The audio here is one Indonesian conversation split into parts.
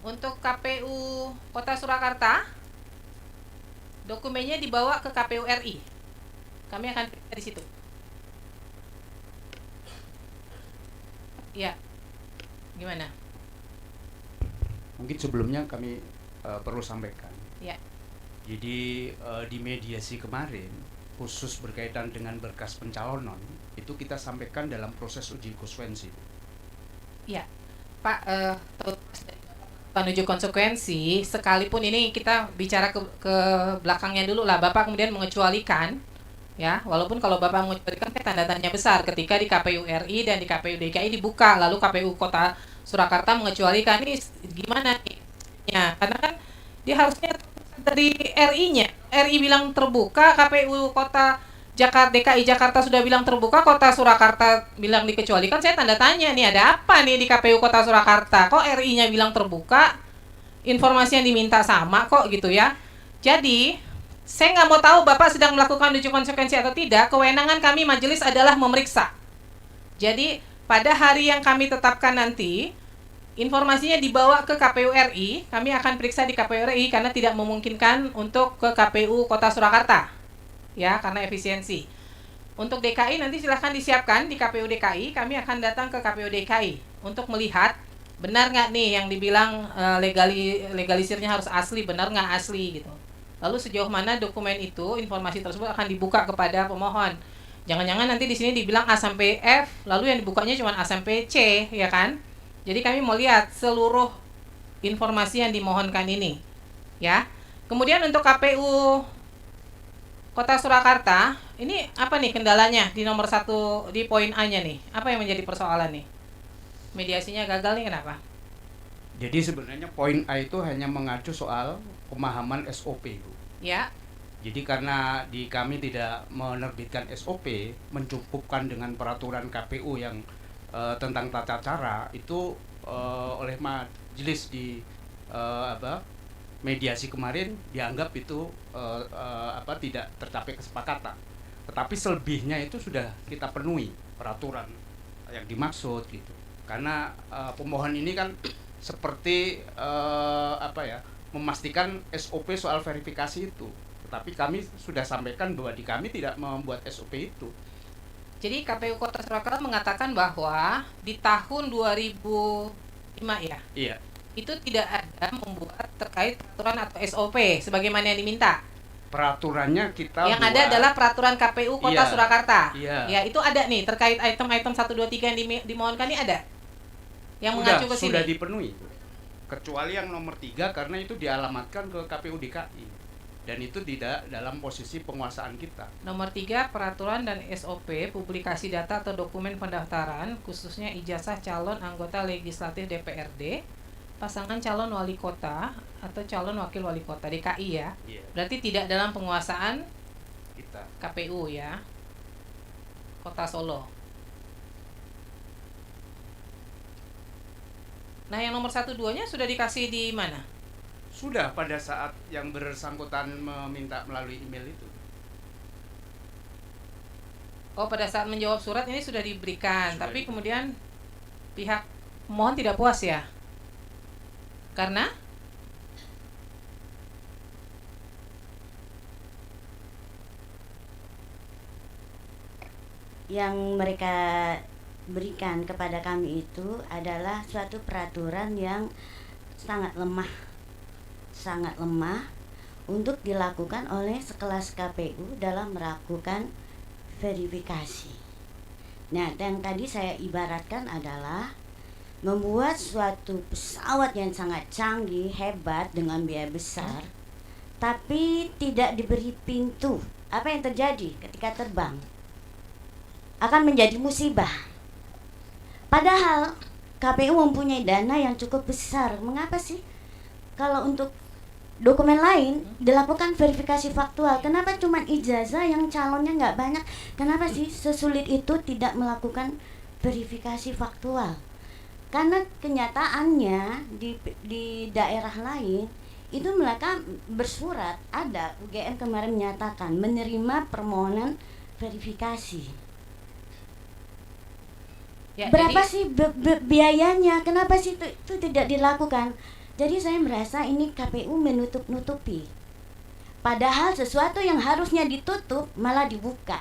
Untuk KPU Kota Surakarta, dokumennya dibawa ke KPU RI. Kami akan periksa di situ. Ya, gimana? Mungkin sebelumnya kami perlu sampaikan. Ya. Jadi di mediasi kemarin, khusus berkaitan dengan berkas pencalonan, itu kita sampaikan dalam proses uji konsekuensi. Ya, Pak, menuju konsekuensi, sekalipun ini kita bicara ke belakangnya dulu lah, Bapak kemudian mengecualikan, ya, walaupun kalau Bapak mengecualikan tanda tanya besar ketika di KPU RI dan di KPU DKI dibuka, lalu KPU Kota Surakarta mengecualikan, ini gimana nih? Ya, karena kan dia harusnya dari RI-nya, RI bilang terbuka, KPU Kota Jakarta, DKI Jakarta sudah bilang terbuka, Kota Surakarta bilang dikecualikan. Saya tanda tanya nih, ada apa nih di KPU Kota Surakarta? Kok RI-nya bilang terbuka, informasi yang diminta sama kok gitu ya. Jadi saya nggak mau tahu Bapak sedang melakukan uji konsekuensi atau tidak. Kewenangan kami majelis adalah memeriksa. Jadi pada hari yang kami tetapkan nanti, informasinya dibawa ke KPU RI, kami akan periksa di KPU RI karena tidak memungkinkan untuk ke KPU Kota Surakarta, ya, karena efisiensi. Untuk DKI nanti silahkan disiapkan di KPU DKI, kami akan datang ke KPU DKI untuk melihat benar nggak nih yang dibilang legalisirnya harus asli, benar nggak asli gitu. Lalu sejauh mana dokumen itu, informasi tersebut akan dibuka kepada pemohon. Jangan-jangan nanti di sini dibilang A sampai F, lalu yang dibukanya cuma A sampai C, ya kan? Jadi kami mau lihat seluruh informasi yang dimohonkan ini, ya. Kemudian untuk KPU Kota Surakarta, ini apa nih kendalanya di nomor 1 di poin A-nya nih? Apa yang menjadi persoalan nih? Mediasinya gagal nih kenapa? Jadi sebenarnya poin A itu hanya mengacu soal pemahaman SOP, Bu. Ya. Jadi karena di kami tidak menerbitkan SOP, mencukupkan dengan peraturan KPU yang tentang tata cara itu oleh majelis di mediasi kemarin dianggap itu tidak tercapai kesepakatan. Tetapi selebihnya itu sudah kita penuhi peraturan yang dimaksud gitu. Karena pemohon ini kan seperti memastikan SOP soal verifikasi itu. Tetapi kami sudah sampaikan bahwa di kami tidak membuat SOP itu. Jadi KPU Kota Surakarta mengatakan bahwa di tahun 2005 ya. Iya. Itu tidak ada membuat terkait peraturan atau SOP sebagaimana yang diminta. Peraturannya kita yang buat, ada adalah peraturan KPU Kota Surakarta. Iya. Ya, itu ada nih terkait item-item 1 2 3 yang dimohonkan ini ada. Yang mengacu ke sini. Sudah dipenuhi. Kecuali yang nomor 3 karena itu dialamatkan ke KPU DKI. Dan itu tidak dalam posisi penguasaan kita. Nomor 3, peraturan dan SOP publikasi data atau dokumen pendaftaran khususnya ijazah calon anggota legislatif DPRD, pasangan calon wali kota atau calon wakil wali kota DKI ya. Yeah. Berarti tidak dalam penguasaan kita. KPU ya. Kota Solo. Nah, yang nomor 1 2-nya sudah dikasih di mana? Sudah pada saat yang bersangkutan meminta melalui email itu. Oh, pada saat menjawab surat ini sudah diberikan, tapi kemudian pihak pemohon tidak puas ya? Karena yang mereka berikan kepada kami itu adalah suatu peraturan yang sangat lemah untuk dilakukan oleh sekelas KPU dalam melakukan verifikasi. Nah, yang tadi saya ibaratkan adalah membuat suatu pesawat yang sangat canggih, hebat dengan biaya besar, tapi tidak diberi pintu. Apa yang terjadi ketika terbang? Akan menjadi musibah. Padahal KPU mempunyai dana yang cukup besar. Mengapa sih kalau untuk dokumen lain dilakukan verifikasi faktual? Kenapa cuma ijazah yang calonnya nggak banyak? Kenapa sih sesulit itu tidak melakukan verifikasi faktual? Karena kenyataannya di daerah lain itu mereka bersurat, ada UGM kemarin menyatakan menerima permohonan verifikasi. Ya, berapa sih biayanya? Kenapa sih itu tidak dilakukan? Jadi saya merasa ini KPU menutup-nutupi. Padahal sesuatu yang harusnya ditutup malah dibuka.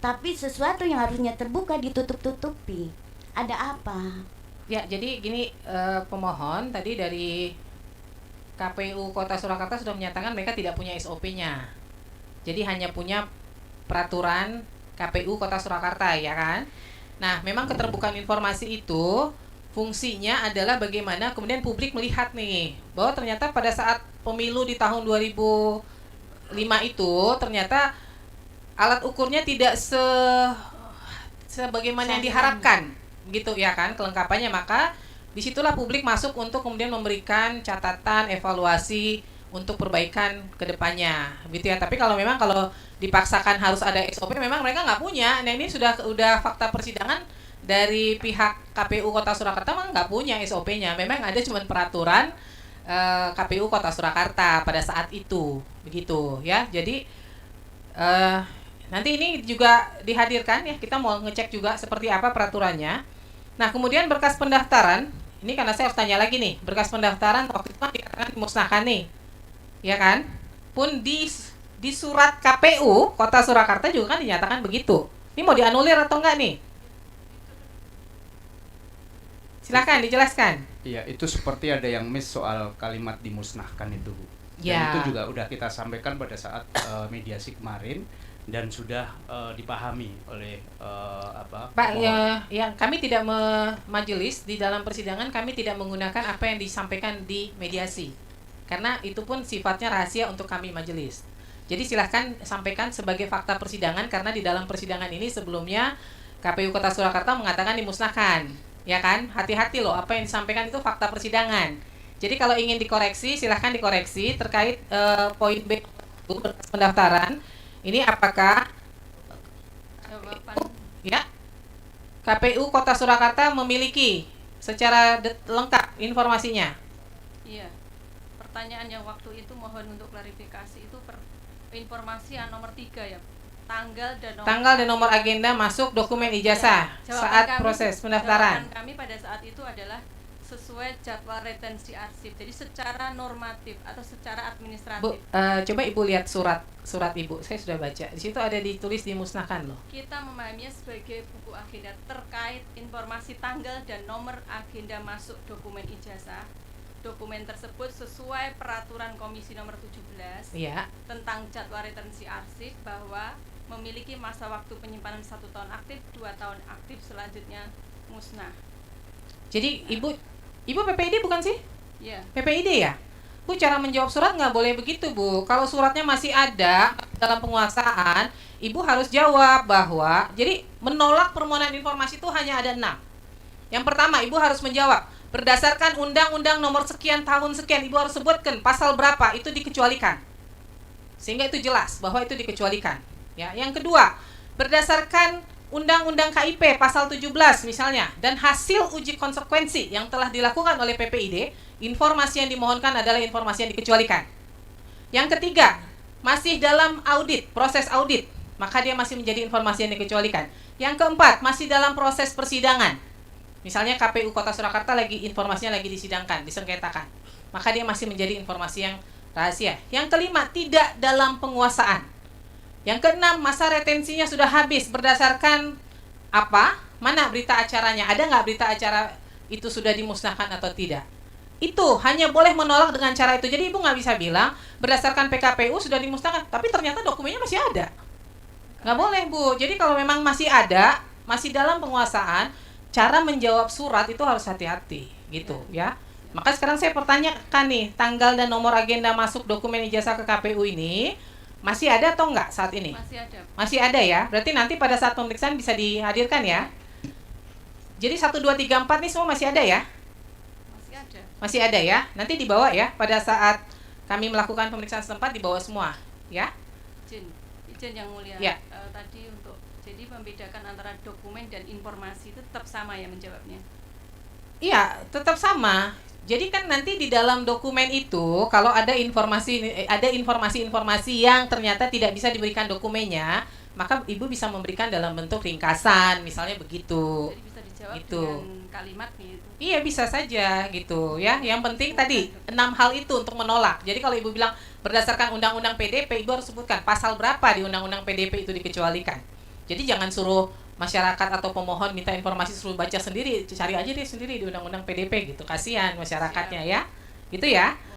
Tapi sesuatu yang harusnya terbuka ditutup-tutupi. Ada apa? Ya, jadi gini, pemohon tadi dari KPU Kota Surakarta sudah menyatakan mereka tidak punya SOP-nya. Jadi hanya punya peraturan KPU Kota Surakarta, ya kan? Nah, memang keterbukaan informasi itu fungsinya adalah bagaimana kemudian publik melihat nih bahwa ternyata pada saat pemilu di tahun 2005 itu ternyata alat ukurnya tidak sebagaimana yang diharapkan, gitu ya kan, kelengkapannya. Maka disitulah publik masuk untuk kemudian memberikan catatan, evaluasi untuk perbaikan ke depannya, gitu ya. Tapi kalau dipaksakan harus ada SOP, memang mereka nggak punya. Nah, ini sudah fakta persidangan dari pihak KPU Kota Surakarta, memang nggak punya SOP-nya. Memang ada cuma peraturan KPU Kota Surakarta pada saat itu, begitu ya. Jadi nanti ini juga dihadirkan ya, kita mau ngecek juga seperti apa peraturannya. Nah, kemudian berkas pendaftaran, ini karena saya harus tanya lagi nih, berkas pendaftaran waktu itu kan dikatakan dimusnahkan nih, ya kan? Pun di surat KPU Kota Surakarta juga kan dinyatakan begitu. Ini mau dianulir atau enggak nih? Silakan dijelaskan. Iya, itu seperti ada yang miss soal kalimat dimusnahkan itu. Dan Ya. itu juga udah kita sampaikan pada saat mediasi kemarin dan sudah dipahami oleh Pak, pemohon. yang kami tidak majelis di dalam persidangan, kami tidak menggunakan apa yang disampaikan di mediasi. Karena itu pun sifatnya rahasia untuk kami majelis. Jadi silahkan sampaikan sebagai fakta persidangan, karena di dalam persidangan ini sebelumnya KPU Kota Surakarta mengatakan dimusnahkan, ya kan? Hati-hati loh, apa yang disampaikan itu fakta persidangan. Jadi kalau ingin dikoreksi, silahkan dikoreksi terkait poin B berkas pendaftaran. Ini apakah Jawaban ya KPU Kota Surakarta memiliki secara lengkap informasinya? iya. Pertanyaan yang waktu itu mohon untuk klarifikasi itu informasi yang nomor 3 ya. Tanggal dan nomor agenda masuk dokumen ijazah Ya, saat proses pendaftaran. Jawaban kami pada saat itu adalah sesuai jadwal retensi arsip. Jadi secara normatif atau secara Bu, administratif. coba Ibu lihat surat Ibu. Saya sudah baca. Di situ ada ditulis dimusnahkan loh. Kita memahaminya sebagai buku agenda terkait informasi tanggal dan nomor agenda masuk dokumen ijazah. Dokumen tersebut sesuai peraturan Komisi nomor 17 Iya. tentang jadwal retensi arsip bahwa memiliki masa waktu penyimpanan 1 tahun aktif, 2 tahun aktif, selanjutnya musnah. Jadi Ibu PPID bukan sih? Ya, PPID ya? Bu, cara menjawab surat nggak boleh begitu, Bu. Kalau suratnya masih ada dalam penguasaan, Ibu harus jawab bahwa jadi menolak permohonan informasi itu hanya ada 6. Yang pertama, Ibu harus menjawab berdasarkan undang-undang nomor sekian tahun sekian. Ibu harus sebutkan pasal berapa itu dikecualikan, sehingga itu jelas bahwa itu dikecualikan. Ya, yang kedua, berdasarkan Undang-Undang KIP pasal 17 misalnya, dan hasil uji konsekuensi yang telah dilakukan oleh PPID, informasi yang dimohonkan adalah informasi yang dikecualikan. Yang ketiga, masih dalam audit, proses audit, maka dia masih menjadi informasi yang dikecualikan. Yang keempat, masih dalam proses persidangan. Misalnya KPU Kota Surakarta informasinya lagi disidangkan, disengketakan, maka dia masih menjadi informasi yang rahasia. Yang kelima, tidak dalam penguasaan. Yang keenam, masa retensinya sudah habis. Berdasarkan apa? Mana berita acaranya? Ada nggak berita acara itu sudah dimusnahkan atau tidak? Itu hanya boleh menolak dengan cara itu. Jadi Ibu nggak bisa bilang berdasarkan PKPU sudah dimusnahkan, tapi ternyata dokumennya masih ada. Nggak boleh, Bu. Jadi kalau memang masih ada, masih dalam penguasaan, cara menjawab surat itu harus hati-hati, gitu ya. Maka sekarang saya pertanyakan nih, tanggal dan nomor agenda masuk dokumen ijazah ke KPU ini masih ada atau enggak saat ini? masih ada. Masih ada ya. Berarti nanti pada saat pemeriksaan bisa dihadirkan ya. Jadi 1 2 3 4 nih semua masih ada ya? Masih ada. Masih ada ya. Nanti dibawa ya pada saat kami melakukan pemeriksaan setempat, dibawa semua ya. Izin yang mulia. Ya. Tadi jadi membedakan antara dokumen dan informasi itu tetap sama ya menjawabnya. Iya, tetap sama. Jadi kan nanti di dalam dokumen itu kalau ada informasi-informasi yang ternyata tidak bisa diberikan dokumennya, maka Ibu bisa memberikan dalam bentuk ringkasan, misalnya begitu. Jadi bisa dijawab Gitu. dengan kalimat gitu. Iya bisa saja gitu ya. Yang penting tadi 6 hal itu untuk menolak. Jadi kalau Ibu bilang berdasarkan Undang-Undang PDP, Ibu harus sebutkan pasal berapa di Undang-Undang PDP itu dikecualikan. Jadi jangan suruh masyarakat atau pemohon minta informasi suruh baca sendiri, cari aja deh sendiri di Undang-Undang PDP gitu. Kasihan masyarakatnya ya. Gitu ya.